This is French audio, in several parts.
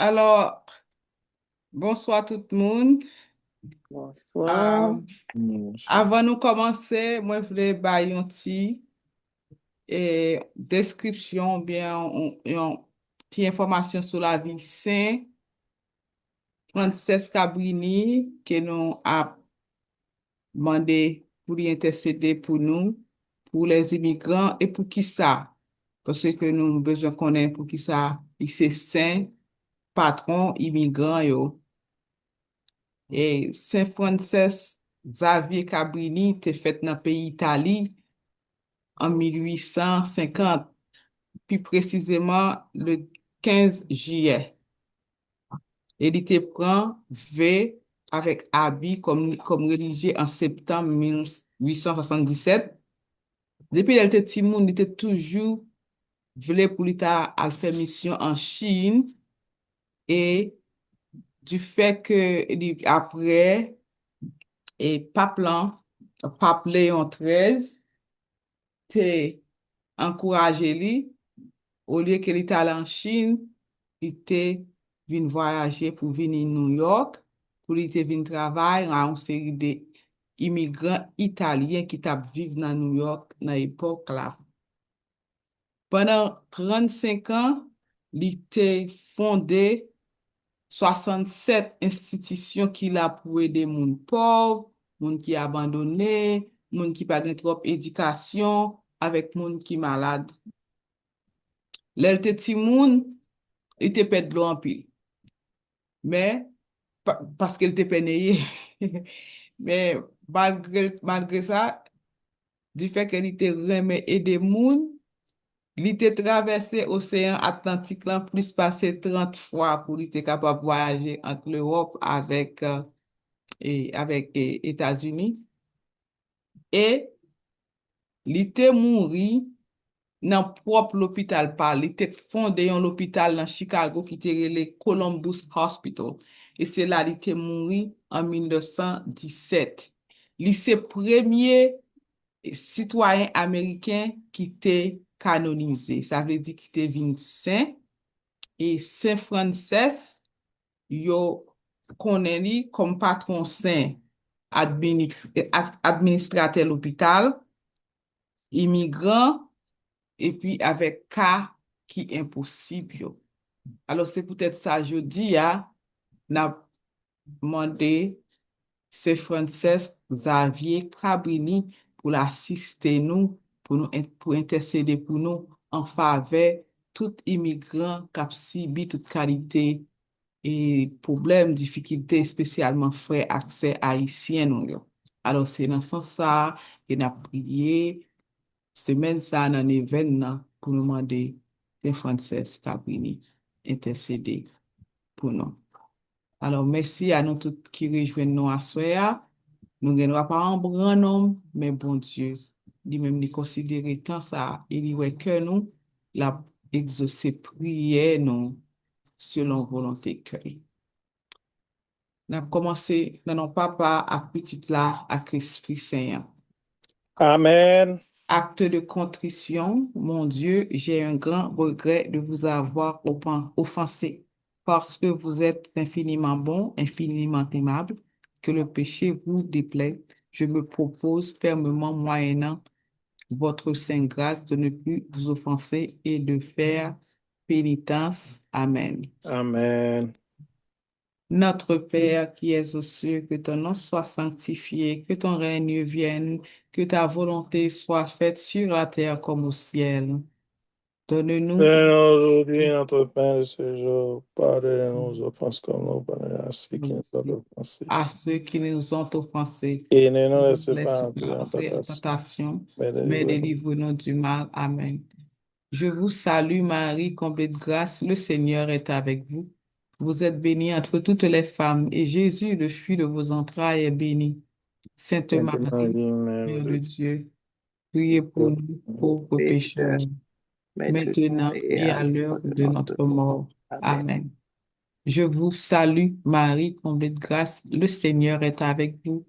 Alors, bonsoir tout le monde. Bonsoir. Euh, Avant de commencer, moi, je voulais bailler un petit description, bien, une petite information sur la vie Saint Frances Cabrini, que nous a demandé pour y intercéder pour nous, pour les immigrants et pour qui ça? Parce que nous avons besoin de connaître pour qui ça, il c'est saint, patron, immigrant, yo. Et Saint Frances Xavier Cabrini était fait dans le pays Italie en 1850, plus précisément le 15 juillet. Et il était prend V avec habit comme religieux en septembre 1877. Depuis qu'il était petit monde, il était toujours voulu pour l'État à faire mission en Chine et du fait que après et pape Léon XIII, t'es encouragé lui, au lieu qu'il était allé en Chine, il était venu voyager pour venir à New York, pour il était venu travailler à une série d'immigrants italiens qui vivent dans New York dans l'époque là. Pendant 35 ans, il était fondé 67 institutions qui a pour aider les pauvres, les qui abandonnés, les qui pas trop éducation, avec les qui malades. L'elle ti moun, il te pète de l'eau en pile. Mais, parce qu'elle te pénéé. Mais, malgré ça, du fait qu'elle était remet aider moun, il était traversé l'océan Atlantique là, plus passé 30 fois pour il était capable de voyager entre l'Europe avec États-Unis. Et il était mouru dans propre l'hôpital par. Il était fondé un hôpital dans Chicago qui était le Columbus Hospital. Et c'est là qu'il était mort en 1917. Il c'est le premier citoyen américain qui était canonisé. Ça veut dire qu'il était venu saint. Et Saint Francis, yo connaît lui comme patron saint administrateur l'hôpital, immigrant, et puis avec cas qui est impossible. Yo. Alors, c'est peut-être ça, je dis, n'a demandé c'est Frances Xavier Cabrini pour l'assister nous, pour intercéder pour nous en faveur tout immigrant qui a subi toute qualité et problèmes, difficultés, spécialement frères accès haïtien. Nous, yo. Alors, c'est dans ce sens ça qu'il a prié semaine ça dans événement pour nous demander Saint Frances Cabrini intercéder pour nous. Alors, merci à nous tous qui rejoignent nous à soir. Nous ne pas un grand nombre, mais bon Dieu, lui-même nous considérer tant ça, il y que nous, la exaucer prière nous selon volonté que. Nous avons commencé dans nos papa à petit là, à Christ Saint. Amen. Acte de contrition, mon Dieu, j'ai un grand regret de vous avoir offensé parce que vous êtes infiniment bon, infiniment aimable, que le péché vous déplaît. Je me propose fermement, moyennant votre sainte grâce, de ne plus vous offenser et de faire pénitence. Amen. Amen. Notre Père qui es aux cieux, que ton nom soit sanctifié, que ton règne vienne, que ta volonté soit faite sur la terre comme au ciel. Donne-nous Donne-nous aujourd'hui notre pain de ce jour. Pardonne-nous nos offenses comme nous pardonnons à ceux qui nous ont offensés. à ceux qui nous ont offensés. Et ne nous Ne nous laisse laisse pas entrer pas en entrer en tentation, tentation, mais mais délivre-nous. délivre-nous du mal. Amen. Je vous salue, Marie, comblée de grâce. Le Seigneur est avec vous. Vous êtes bénie entre toutes les femmes, et Jésus, le fruit de vos entrailles, est béni. Sainte Sainte Marie, Marie, Mère Mère de de Dieu, priez pour Dieu, nous, pauvres pécheurs, pécheurs, maintenant maintenant et et à à l'heure l'heure de de notre notre mort. mort. Amen. Amen. Je vous salue, Marie, comblée de grâce. Le Seigneur est avec vous.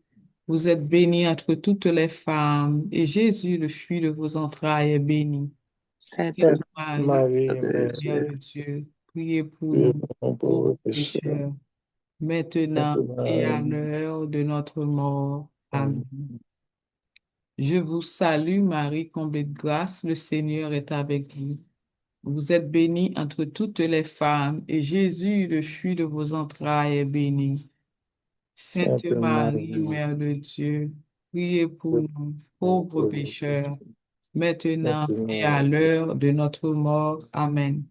Vous êtes bénie entre toutes les femmes, et Jésus, le fruit de vos entrailles, est béni. Sainte Sainte Marie, Marie, Mère Mère de de Dieu, Priez pour Priez nous, pour nos pauvres pauvres pécheurs, pécheurs, maintenant et à maintenant l'heure de notre mort. et à Amen. Je vous salue, Marie, comblée de grâce, le Seigneur est avec vous. Vous êtes bénie entre toutes les femmes, et Jésus, le fruit de vos entrailles, est béni. Sainte Sainte Marie, Marie, Mère de Dieu, priez pour Sainte nous, Marie, pauvres pécheurs, maintenant et à maintenant, l'heure de notre mort. Amen.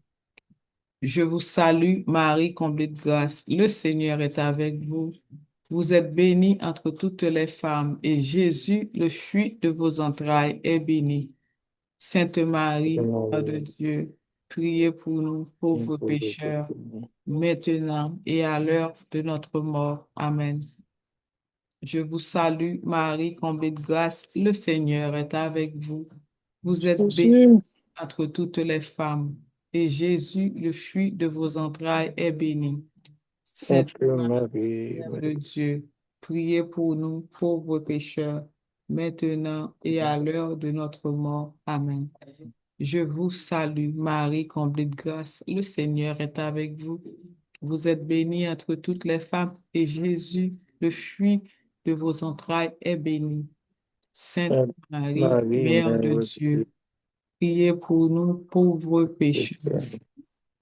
Je vous salue, Marie, comblée de grâce. Le Seigneur est avec vous. Vous êtes bénie entre toutes les femmes, et Jésus, le fruit de vos entrailles, est béni. Sainte Sainte Marie, Mère de Marie, Dieu, priez pour nous, nous pauvres pauvres pécheurs, pécheurs, maintenant et à l'heure de notre mort. Amen. Je vous salue, Marie, comblée de grâce. Le Seigneur est avec vous. Vous êtes bénie Jésus, entre toutes les femmes, et Jésus, le fruit de vos entrailles, est béni. Sainte Sainte Marie, Marie, Mère de Mère Dieu, priez pour nous, pauvres pécheurs, maintenant et à l'heure de notre mort. Amen. Je vous salue, Marie, comblée de grâce. Le Seigneur est avec vous. Vous êtes bénie entre toutes les femmes, et Jésus, le fruit de vos entrailles, est béni. Sainte Sainte Marie, Marie, Mère Mère de de Dieu, Dieu, priez pour nous, pauvres pécheurs, chrétienne,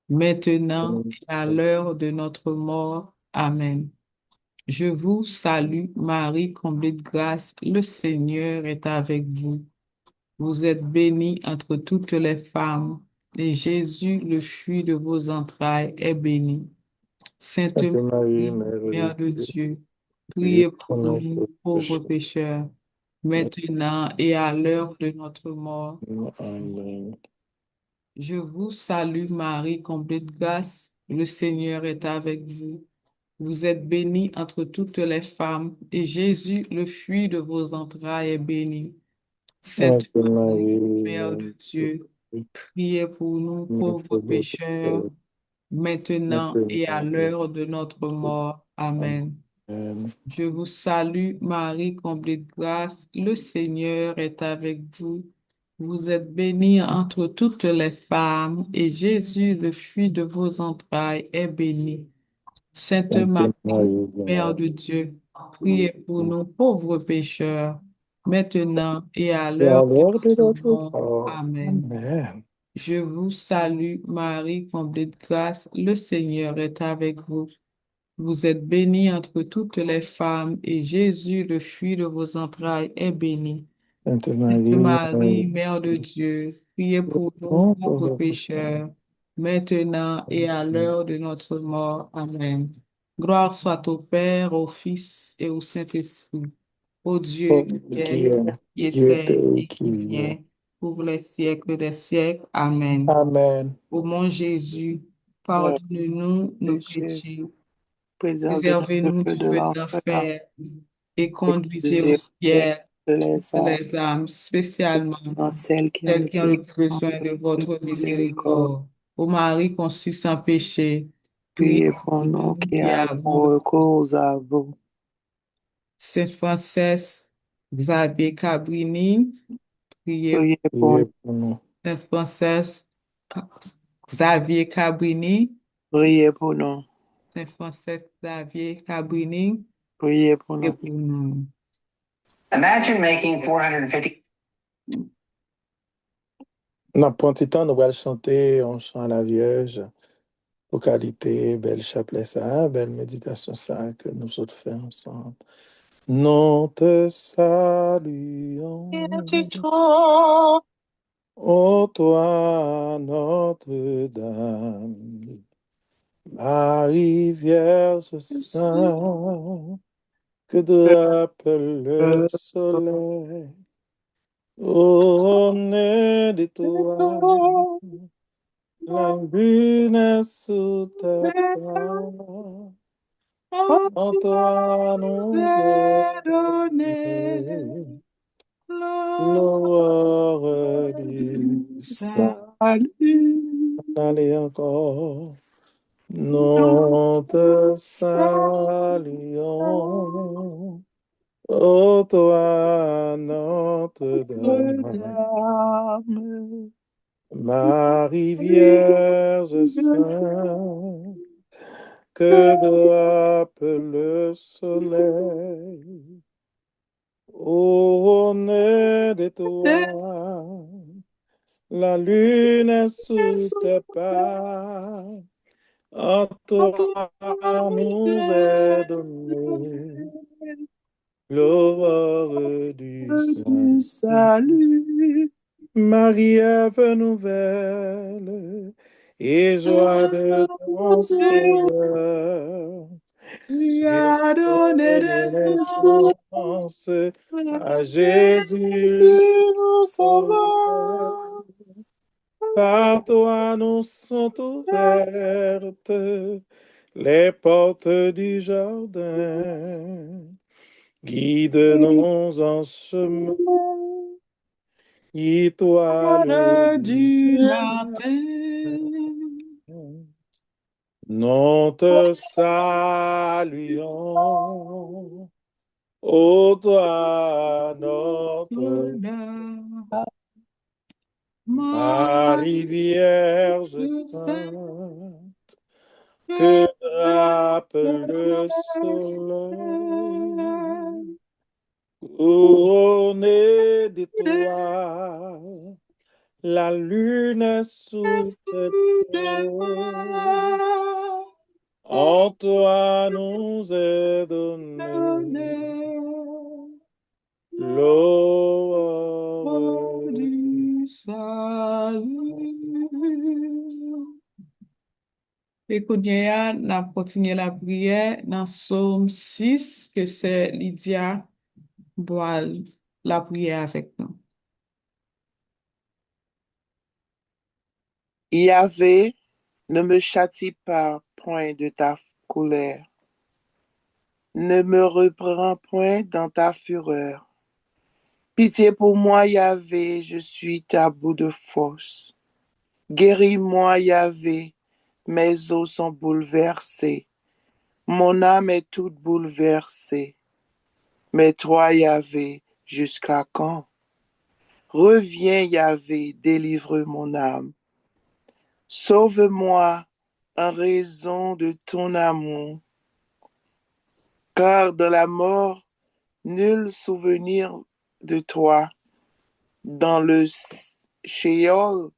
maintenant et à l'heure de notre mort. Amen. Je vous salue, Marie, comblée de grâce. Le Seigneur est avec vous. Vous êtes bénie entre toutes les femmes, et Jésus, le fruit de vos entrailles, est béni. Sainte Sainte Marie, Marie, Mère de Mère de Dieu, Dieu, priez priez pour pour nos nous, pauvres pauvres pécheurs, pécheurs, maintenant et à l'heure de notre mort. maintenant, amen. Je vous salue, Marie, comblée de grâce. Le Seigneur est avec vous. Vous êtes bénie entre toutes les femmes, et Jésus, le fruit de vos entrailles, est béni. Sainte Sainte Marie, Marie, Mère Mère de de Dieu, Dieu, priez pour nous, nos pauvres pauvres pécheurs, pécheurs, maintenant et à maintenant, l'heure de notre mort. Amen. amen. Je vous salue, Marie, comblée de grâce. Le Seigneur est avec vous. Vous êtes bénie entre toutes les femmes, et Jésus, le fruit de vos entrailles, est béni. Sainte Sainte Marie, Marie, Mère Mère de Dieu, priez pour nous pauvres pécheurs, maintenant et à et à l'heure de l'heure de notre notre mort. mort. Amen. Amen. Je vous salue, Marie, comblée de grâce. Le Seigneur est avec vous. Vous êtes bénie entre toutes les femmes, et Jésus, le fruit de vos entrailles, est béni. Sainte Sainte Marie, Mère Marie, Mère de Dieu, priez pour nous non, pauvres pauvre pécheur. pécheurs, maintenant et à l'heure de notre mort. Amen. Gloire soit au Père, au Fils et au Saint-Esprit, au Dieu Oh, qui qui est, est, qui qui était était et et qui qui vient. vient, pour les siècles des siècles. Amen. Amen. Au mon Jésus, Notre pardonne-nous nos péché, péchés, préservez-nous du préservez-nous feu du de feu de l'enfer l'enfer et et conduisez au conduisez ciel les toutes âmes, les âmes, spécialement dans celles qui ont celles le qui ont plus le besoin besoin de de votre miséricorde. miséricorde. Ô Marie conçue sans péché, priez Priez pour pour nous nous qui qui avons avons recours à vous. Saint Frances Xavier Cabrini, priez Priez pour Priez nous, pour nous. Saint Frances Xavier Cabrini, priez pour nous, Saint Frances Xavier Cabrini, priez pour priez nous. pour nous. Imagine making 450. Dans un petit temps, nous allons chanter un chant à la Vierge pour qualité, belle chapelet ça, belle méditation ça que nous autres faisons ensemble. Nous te saluons, ô toi, Notre-Dame, Marie Vierge Sainte, que drape le soleil, au nez de toi, la lune sous ta croix, en toi nous est donné l'aurore du Salut, Allez encore, nous te saluons, ô toi, Notre-Dame, Notre-Dame. Marie Vierge Sainte, que drape le soleil, au nez de toi, la lune est sous tes pas, en toi nous est donné l'aurore du Du salut. salut. Marie, Ève nouvelle, et joie de ton sauveur. Tu Tu as donné naissance à Jésus, Jésus, nous Sauveur. sauvons. Par toi nous sont ouvertes les portes du jardin. Guide-nous en chemin, étoile l'heure du du matin. matin. Nous te saluons, ô toi notre Marie Vierge Sainte, que drape le soleil, couronnée d'étoiles, la lune est sous tes pieds. En toi nous est donné l'aurore du salut. Et qu'on y a, n'a continué la prière dans Psaume 6, que c'est Lydia Boile, la prière avec nous. Yahvé, ne me châtie pas point de ta colère. Ne me reprends point dans ta fureur. Pitié pour moi, Yahvé, je suis à bout de force. Guéris-moi, Yahvé, mes os sont bouleversés. Mon âme est toute bouleversée. Mais toi, Yahvé, jusqu'à quand? Reviens, Yahvé, délivre mon âme. Sauve-moi en raison de ton amour, car dans la mort, nul souvenir de toi. Dans le Sheol,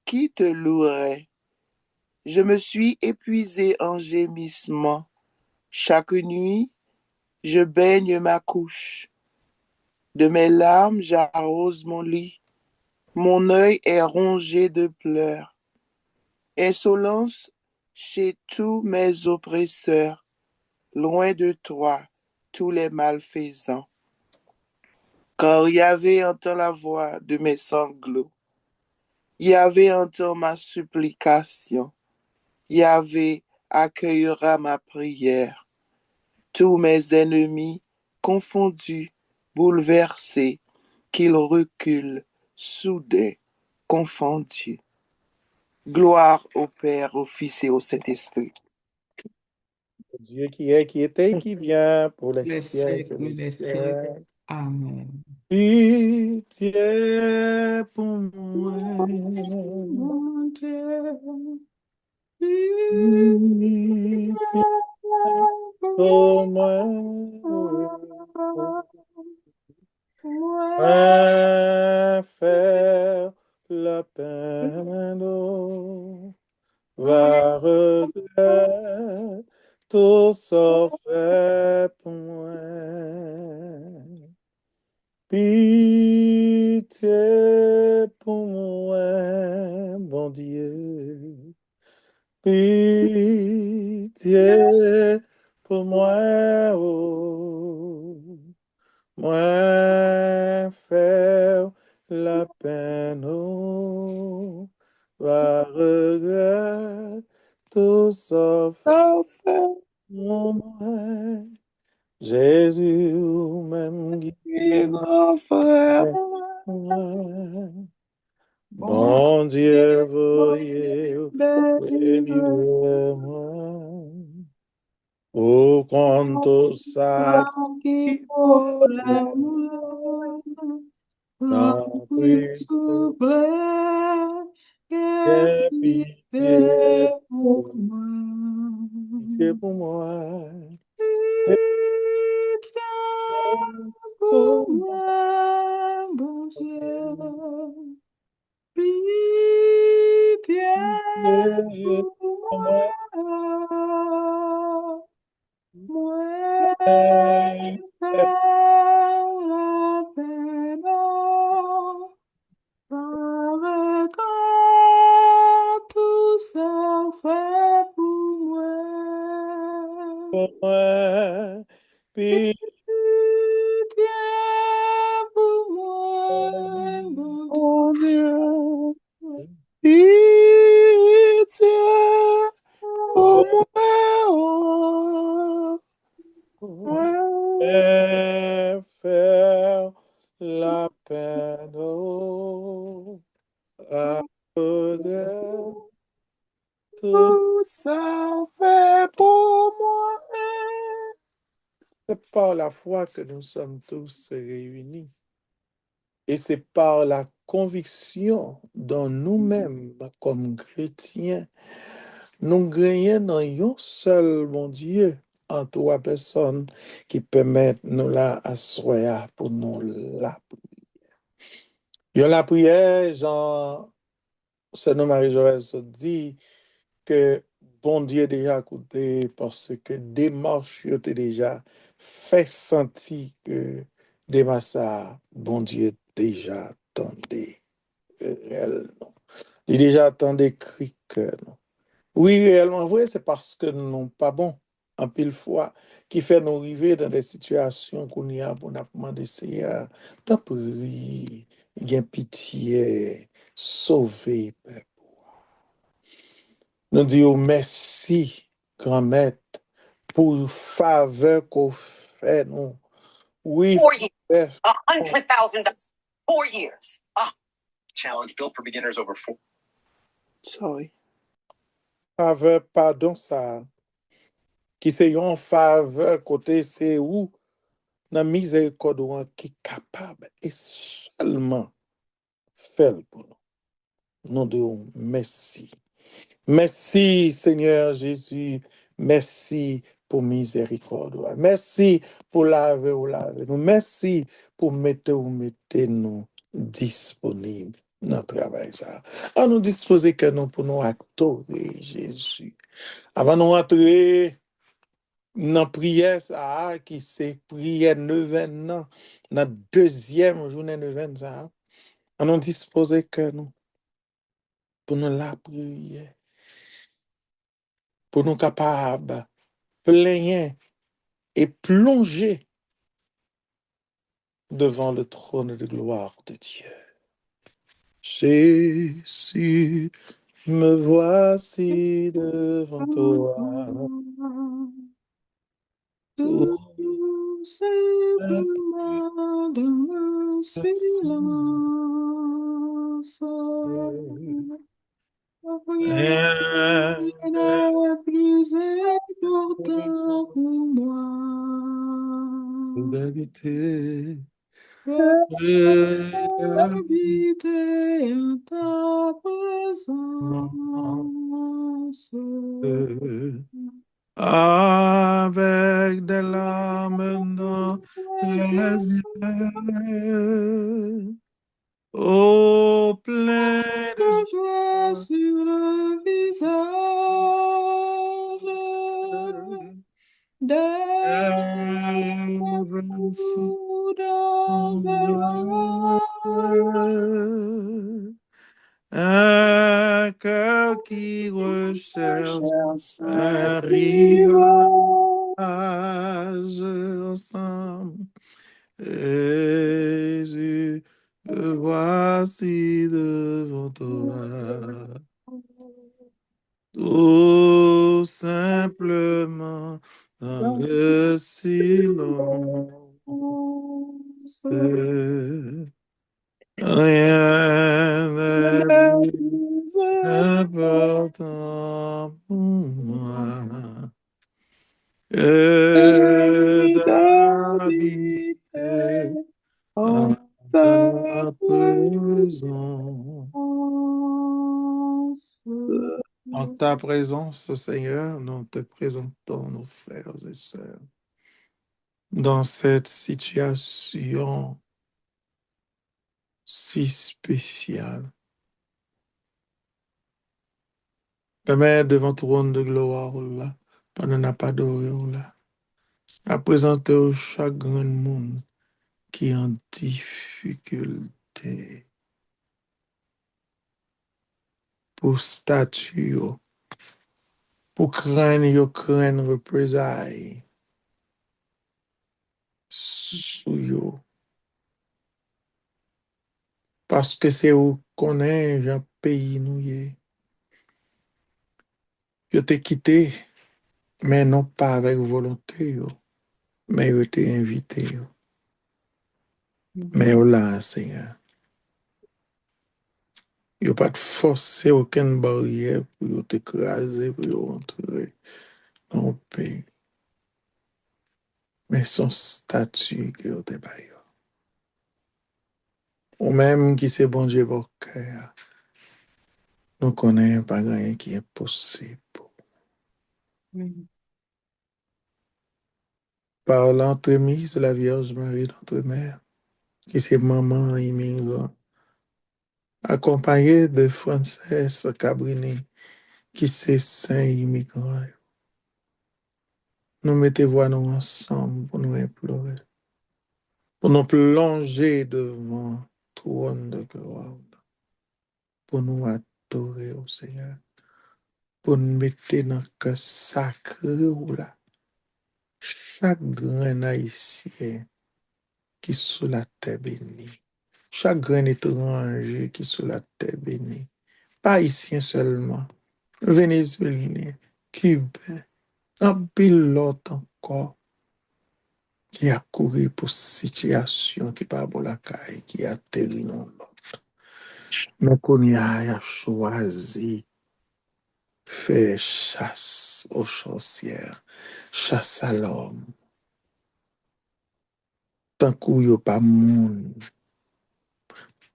qui te louerait? Je me suis épuisé en gémissement. Chaque nuit, je baigne ma couche. De mes larmes, j'arrose mon lit. Mon œil est rongé de pleurs. Insolence chez tous mes oppresseurs, loin de toi, tous les malfaisants. Car Yahvé entend la voix de mes sanglots. Yahvé entend ma supplication. Yahvé accueillera ma prière. Tous mes ennemis confondus, bouleversés, qu'ils reculent, soudain, confondus. Gloire au Père, au Fils et au Saint-Esprit. Dieu qui est, qui était et qui vient pour les Les siècles siècles, des les siècles. siècles. Amen. Pitié pour moi. Mon Dieu, Pitié pour moi. Faire la peine va regret tout sauf fait pour moi. Pitié pour moi, bon Dieu. Pitié pour moi, oh. Moi faire la peine, oh. Va regret tout sauf pour moi. Jésus, même guide Grand frère, moi. bon Bon Dieu, Dieu, veuillez délivrer-moi. Au quanto ça qui oh, l'amour, t'en qui prie, souffle, Aie pitié pour moi. pitié pour moi. Pitié pour moi, bon Dieu. Pitié Pitié pour pour moi. moi. Moi, Aie la peine, par tout ça fait pour moi. pour moi. Pitié Pitié pour moi, mon Mon Dieu, Dieu. pitié pour moi. Oh, ouais. et faire la peine à cause de tout. Tout ça fait pour moi. C'est par la foi que nous sommes tous réunis. Et c'est par la conviction dans nous-mêmes, comme chrétiens, nous gagnons dans un seul bon Dieu, en trois personnes qui permettent nous là asseoir pour nous là. Il y a la prière, Jean, ce nom Marie-Joëlle se dit que bon Dieu déjà écouté parce que des marches étaient déjà fait sentir que des massas, bon Dieu déjà attendait réellement. Il déjà attendait cri que non. Oui, réellement vrai, c'est parce que nous n'sommes pas bons en pile fois qui fait nous arriver dans des situations qu'on y a pour nous demander Seigneur, t'as pris, il pitié, sauver. Nous disons merci, grand maître, pour faveur qu'on fait nous. Oui, 4 years, frère, $100,000. 4 years. Ah, challenge built for beginners over 4. Sorry. faveur, pardon, ça, qui c'est une faveur côté, c'est où, dans miséricorde, ou qui est capable et seulement faire pour nous. Nous disons merci. Merci, Seigneur Jésus. Merci pour miséricorde. Merci pour laver ou laver nous. Merci pour mettre nous disponibles dans le travail. Ça. À nous disposer que nous pour nous adorer Jésus. Avant de nous entrer dans la prière, ça, qui c'est prière neuvaine, dans la deuxième journée neuvaine, ça, à nous disposer que nous pour nous la prière. Pour nous capables plaigner et plonger devant le trône de gloire de Dieu. Jésus, me voici devant toi. Tout Tout simplement dans le silence. Rien n'est plus important pour moi d'habiter que d'habiter d'habiter en ta présence. avec des larmes dans les yeux. Ô plein de Joie joie, sur le visage des œuvres fous dans aux de yeux. Un cœur qui recherche Cherche un un rivage rival. ensemble. Jésus, me voici devant toi. Tout simplement dans le silence. Rien n'est plus important pour moi que d'habiter en En ta ta présence. ta présence, Seigneur, nous te présentons nos frères et sœurs dans cette situation si spéciale. Permets devant ton trône de gloire, là, pendant n'a pas adoré, là, à présenter au chagrin de monde qui est en difficulté pour statut, pour craindre représailles sous yo. Parce que c'est où qu'on est, un pays nous y est. Je t'ai quitté, mais non pas avec volonté, yo, mais je t'ai invité. Yo. Mais là, Seigneur, il n'y a pas de force, aucune barrière pour t'écraser, pour entrer dans le pays. Mais son statut que vous t'es pas. Ou même qui c'est bon Dieu pour cœur, nous connaissons pas rien qui est possible. Par l'entremise de la Vierge Marie d'Entre-Mères, qui c'est maman immigrant, accompagnée de Frances Cabrini, qui c'est saint immigrant. Nous mettons nous ensemble pour nous implorer, pour nous plonger devant le trône de gloire, pour nous adorer au Seigneur, pour nous mettre dans le cœur sacré là, chaque grain haïtien qui est sous la terre bénie, chaque grain étranger qui est sous la terre bénie, pas haïtien seulement, vénézuélien, cubain, un pilote encore qui a couru pour situation qui pas pour la caille, qui a atterri dans l'autre. Mais qu'on y a choisi faire chasse aux sorcières, chasse à l'homme. Tant qu'il n'y a pas monde,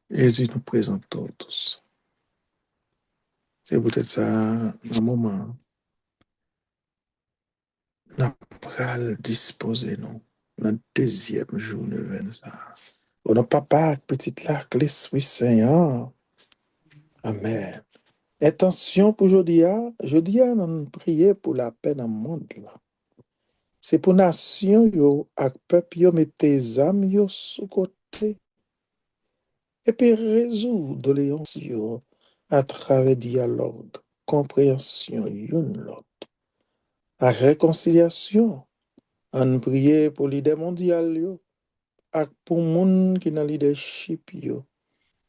Jésus nous présente tous. C'est peut-être ça, un moment, nous allons disposer nous, notre deuxième journée, ça. On n'a pas petite lac, l'Esprit Saint. Amen. Intention pour aujourd'hui, nous prier pour la paix dans le monde. C'est pour nation, yo, ak peuple, yo, mette tes âmes, yo, sous côté. Et puis résoudre les yo, à travers dialogue, compréhension, yon l'autre. La réconciliation, on prier pour l'idée mondiale, yo, ak pour moun qui dans leadership, yo,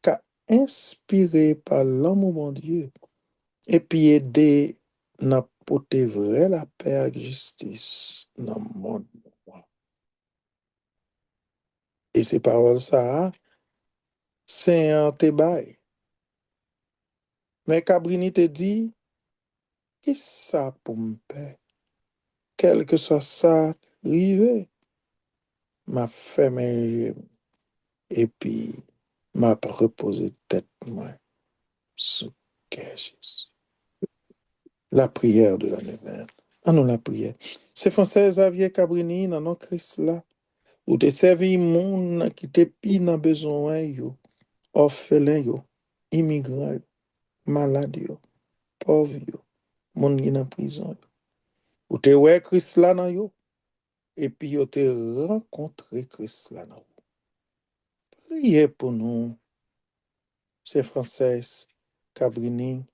qu'a inspiré par l'amour mon Dieu. Et puis aider n'a porter vrai la paix et justice dans le monde. Et ces paroles ça, c'est un tébaï. Mais Cabrini te dit, qui ça pour me paix? Quel que soit ça, rivé, m'a fermé et puis m'a reposé tête moi sous Jésus. La prière de la neuvaine. Ah non, la prière. C'est Français Xavier Cabrini dans nos Christ là. Ou te servi moun qui te pi nan besoin yo, orphelin yo, immigrant yo, malade yo, pauvre yo, moun qui nan prison yo. Ou te wè Christ là nan yo, et puis yo te rencontré Christ là nan yo. Priez pour nous, c'est Frances Cabrini,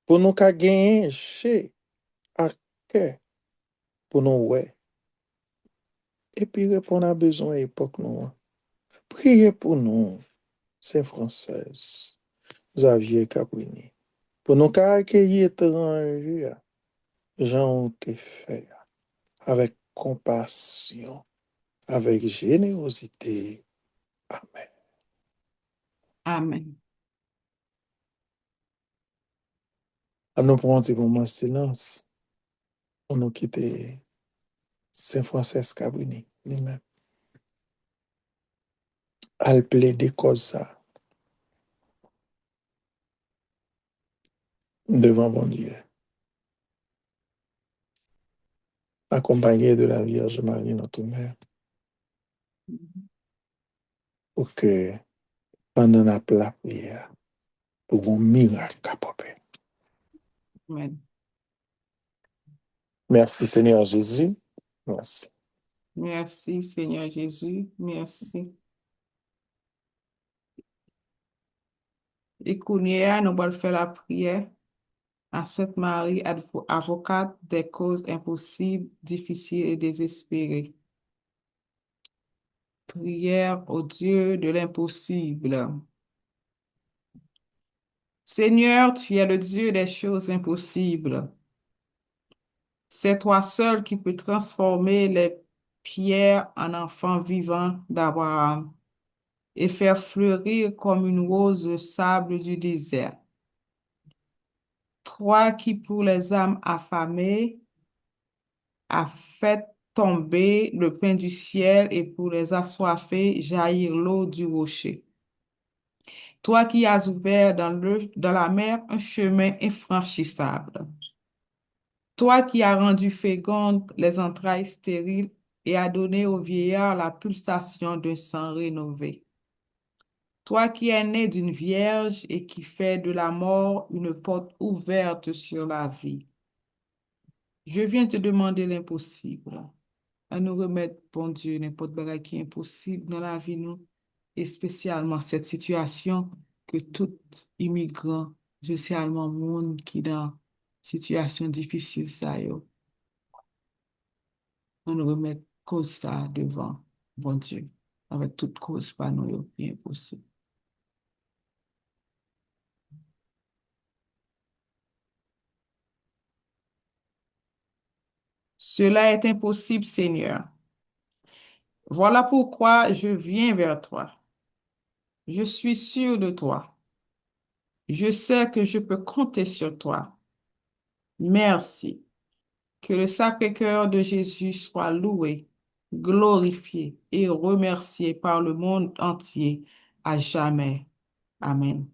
pour nous ka gagner chez à cœur, pour nous wè, et puis répondre à besoin époque nous. Priez pour nous, c'est Frances Xavier Cabrini. Pour nous accueillir étrangers, Jean te fait avec compassion, avec générosité. Amen. Amen. Nous prenons un petit moment de silence pour nous quitter Saint Francis Cabrini lui-même. Al plaider cause ça. devant mon Dieu, accompagné de la Vierge Marie, notre Mère, pour que pendant la prière, pour un miracle capable. Amen. Merci Seigneur Jésus. Merci. Merci, Seigneur Jésus. Merci. Et qu'on y a, nous allons faire la prière à Sainte Marie, avocate des causes impossibles, difficiles et désespérées. Prière au Dieu de l'impossible. Seigneur, tu es le Dieu des choses impossibles. C'est toi seul qui peux transformer les pierres en enfants vivants d'Abraham et faire fleurir comme une rose le sable du désert. Toi qui, pour les âmes affamées, as fait tomber le pain du ciel et pour les assoiffés, jaillir l'eau du rocher. Toi qui as ouvert dans la mer un chemin infranchissable. Toi qui as rendu fécondes les entrailles stériles et as donné au vieillard la pulsation d'un sang rénové. Toi qui es né d'une vierge et qui fais de la mort une porte ouverte sur la vie. Je viens te demander l'impossible. À nous remettre, bon Dieu, n'importe quoi qui est impossible dans la vie, nous, et spécialement cette situation que tout immigrant, spécialement monde qui dans situation difficile, ça y est, on nous remet cause ça devant, bon Dieu, avec toute cause pas nous, qui est impossible. Cela est impossible, Seigneur. Voilà pourquoi je viens vers toi. Je suis sûr de toi. Je sais que je peux compter sur toi. Merci. Que le Sacré-Cœur de Jésus soit loué, glorifié et remercié par le monde entier à jamais. Amen.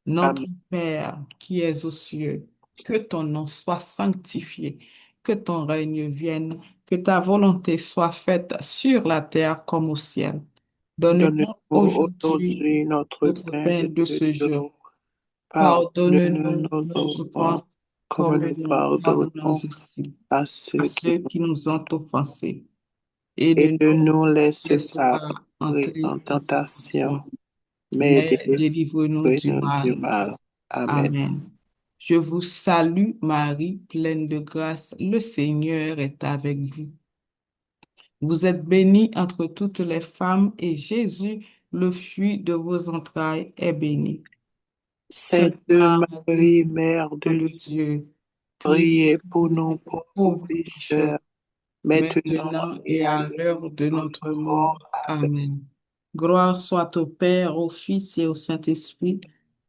Notre Amen. Père qui es aux cieux, que ton nom soit sanctifié, que ton règne vienne, que ta volonté soit faite sur la terre comme au ciel. Donne-nous Donne-nous aujourd'hui aujourd'hui notre notre pain pain de de ce ce jour. jour. Pardonne-nous Pardonne-nous nos nos offenses, offenses, comme comme nous nous pardonnons pardonnons aussi à à ceux qui ceux nous... qui nous ont offensés. Et Et ne ne nous nous laisse laisse pas pas entrer entrer en en tentation, tentation, mais mais délivre-nous du délivre-nous du mal. mal. Amen. Amen. Je vous salue, Marie, pleine de grâce. Le Seigneur est avec vous. Vous êtes bénie entre toutes les femmes et Jésus, le fruit de vos entrailles, est béni. Sainte Sainte Marie, Marie, Mère Mère de de Dieu, Dieu, priez priez pour pour nous nous pauvres pauvres pécheurs, pécheurs, maintenant maintenant et et à à l'heure l'heure de de notre notre mort. mort. Amen. Amen. Gloire soit au Père, au Fils et au Saint-Esprit,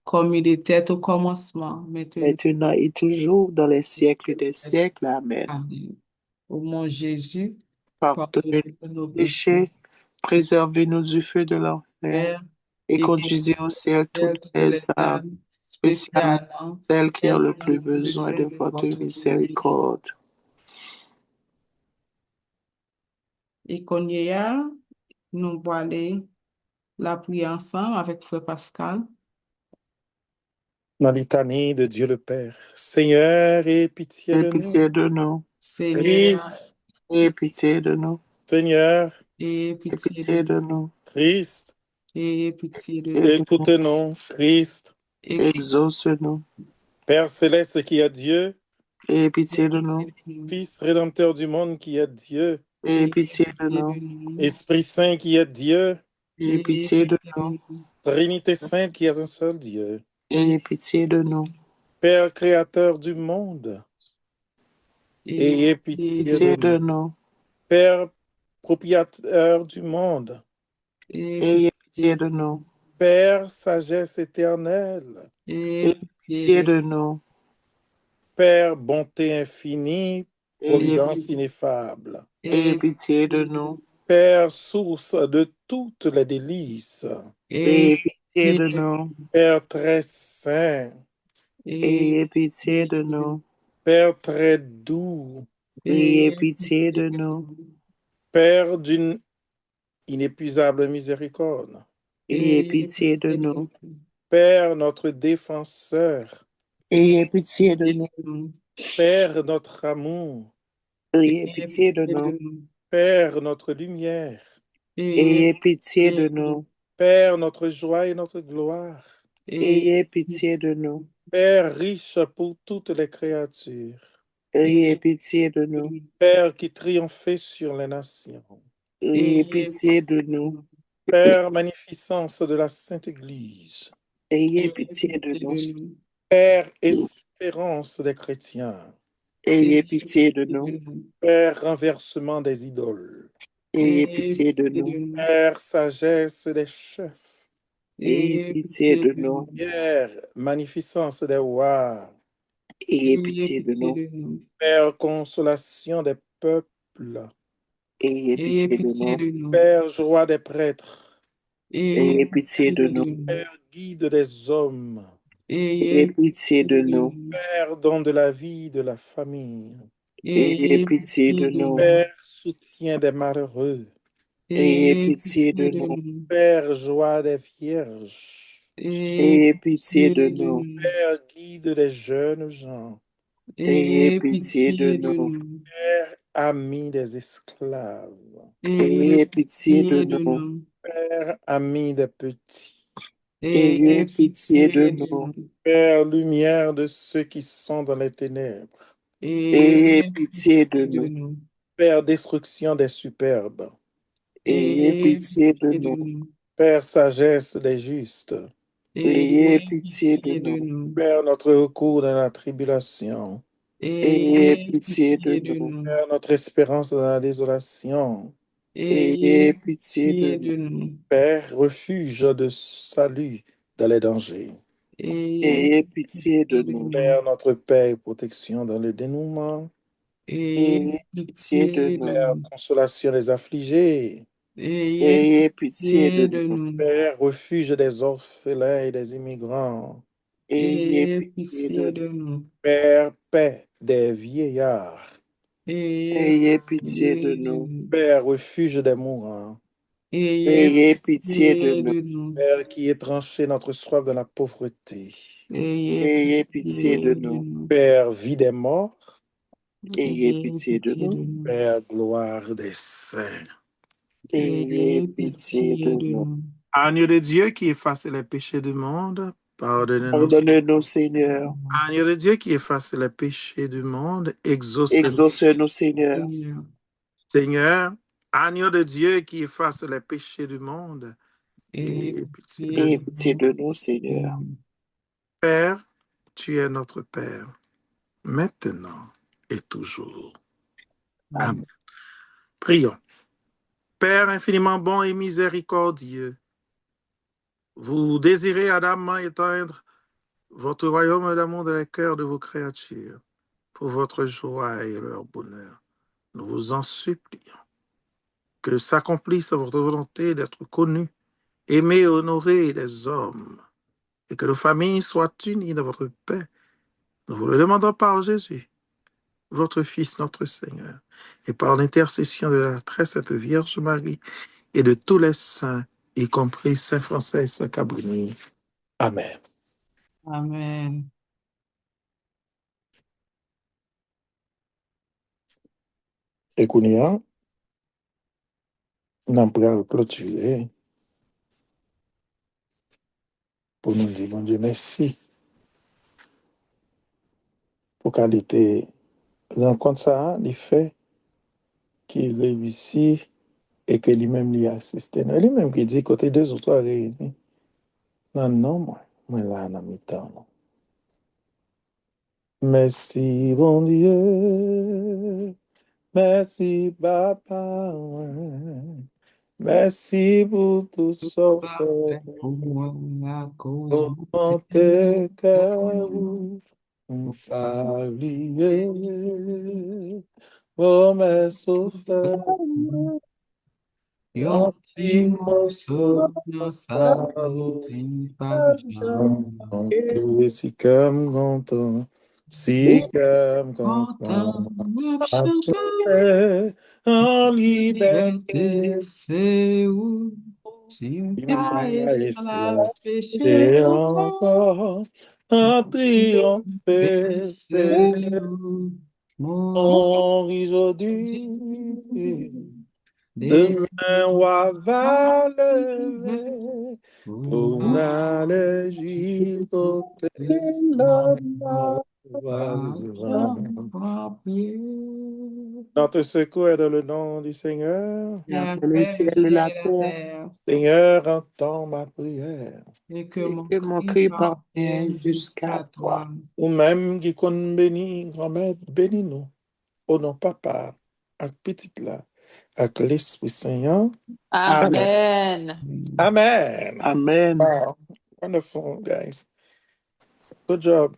comme il était au commencement, maintenant. Maintenant et toujours, dans les siècles des siècles. Amen. Amen. Ô mon Jésus, Pardonnez pardonnez nos nos péchés, péchés, préservez-nous du feu de l'enfer, Père, et et conduisez au ciel toutes considère toutes les les âmes, âmes, spécialement spécialement celles qui ont celles le qui ont plus le plus besoin besoin de de votre votre miséricorde. miséricorde. Et qu'on y a, nous allons aller la prier ensemble avec Frère Pascal. La litanie de Dieu le Père. Seigneur, aie pitié Aie de nous. pitié de nous, Seigneur, Christ, aie pitié de nous, Seigneur, aie aie pitié de pitié nous. de nous, Christ, Aie pitié de pitié nous. de nous, écoute-nous. Christ, exauce-nous, Père céleste qui est Dieu, aie pitié de nous, Fils rédempteur du monde qui est Dieu, aie pitié de Pitié de nous, nous. Esprit Saint qui est Dieu, aie Aie pitié de pitié de nous, nous. Trinité Sainte qui est un seul Dieu, aie pitié de nous, Père créateur du monde, ayez pitié de pitié de nous. nous, Père propriétaire du monde, Aie ayez pitié pitié de de nous. nous, Père sagesse éternelle, Aie ayez pitié pitié de de nous. nous, Père bonté infinie, ayez providence ineffable, ayez Aie pitié de nous, Père source de toutes les délices, Aie ayez pitié pitié de de nous, nous. Père très saint, Ayez pitié de nous. Père très doux, Ayez pitié de nous. Père d'une inépuisable miséricorde, Ayez pitié de nous. Père notre défenseur, Ayez pitié de nous. Père notre amour, Ayez pitié de nous. Père notre lumière, Ayez pitié de nous. Père notre joie et notre gloire, Ayez pitié de nous. Père riche pour toutes les créatures, Ayez pitié de nous. Père qui triomphait sur les nations, Ayez pitié de nous. Père magnificence de la Sainte Église, Ayez pitié de nous. Père espérance des chrétiens, Ayez pitié de nous. Père renversement des idoles, Ayez pitié de nous. Père sagesse des chefs, Ayez pitié de nous. Père magnificence des rois, Ayez pitié de nous. Père consolation des peuples, Ayez pitié de nous. Père joie des prêtres, Ayez pitié de nous. Père guide des hommes, Ayez pitié de nous. Père don de la vie, de la famille, Ayez pitié de nous. Père soutien des malheureux, Ayez pitié de nous. Père joie des vierges, Ayez pitié de nous. Père guide des jeunes gens, Ayez pitié de nous. Père ami des esclaves, Ayez pitié de nous. Père ami des petits, Ayez pitié de nous. Père lumière de ceux qui sont dans les ténèbres, Ayez pitié de nous. Père destruction des superbes, Ayez pitié de nous. Père sagesse des justes, Ayez pitié de nous. Père notre recours dans la tribulation, Ayez pitié de nous. Père notre espérance dans la désolation, Ayez pitié de nous. Père refuge de salut dans les dangers, Ayez pitié de nous. Père notre paix et protection dans le dénouement, Ayez pitié de Père nous. consolation des affligés, Ayez pitié de nous. Père refuge des orphelins et des immigrants, Ayez pitié de nous. Père paix des vieillards, Ayez pitié de nous. Père refuge des mourants, Ayez pitié de nous. Père qui étranchait notre soif de la pauvreté, Ayez pitié de nous. Père vie des morts, Ayez pitié de nous. Père gloire des saints. Ayez pitié de nous. Agneau de Dieu qui efface les péchés du monde, pardonnez-nous. Pardonne-nous, Seigneur. Agneau de Dieu qui efface les péchés du monde, exaucez-nous. Exauce-nous, Seigneur. Seigneur, agneau de Dieu qui efface les péchés du monde, et pitié de Ayez nous. pitié de nous, Seigneur. Père, tu es notre Père, maintenant et toujours. Amen. Prions. Père infiniment bon et miséricordieux, vous désirez ardemment éteindre votre royaume d'amour dans les cœurs de vos créatures pour votre joie et leur bonheur. Nous vous en supplions que s'accomplisse votre volonté d'être connue, aimée et honorée des hommes, et que nos familles soient unies dans votre paix. Nous vous le demandons par Jésus, votre Fils, notre Seigneur, et par l'intercession de la très sainte Vierge Marie et de tous les saints, y compris Saint François et Saint Cabrini. Amen. Amen. Et Kounia, nous avons clôturer pour nous dire, bon Dieu, merci pour qualité rencontre ça, les faits qui réussit et que lui-même lui assiste. Lui-même qui dit côté deux ou trois réunis. Non, non, moi là, dans mi-temps. Merci, bon Dieu. Merci, papa. Merci pour tout ce fait. Pour tes cœurs, on va lier. Oh, mais souffle. Yon ti morceau dans sa routine pas Et si comme content, si comme content, content, m'a à chanté, en liberté, liberté, c'est où, si il pas m'a esclave, péché péché encore, encore, à triompher, c'est c'est où, mon aujourd'hui. Dieu, Demain, on va lever pour pour aller côté la mort. Notre secours est dans le nom du Seigneur. Il a a fait le fait le ciel et ciel la et la terre, terre, Seigneur, entends ma prière. et que et mon que mon cri cri parvienne parvienne jusqu'à jusqu'à toi. toi. Ou même qui qu'on bénit, grand-mère, bénis-nous. Au nom papa, avec petite là, avec l'Esprit Saint. Amen. Amen. Amen. Amen. Wow. Wonderful, guys. Good job.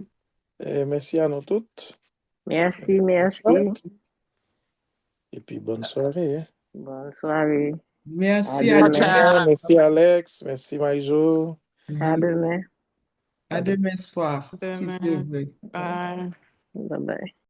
Et merci à nous toutes. Merci, merci. Et puis, bonne soirée. Hein. Bonne soirée. Merci À à demain. demain. Merci, Alex. Merci, Maïjo. À demain. À demain soir, si Dieu Demain. veut. Bye. Bye bye.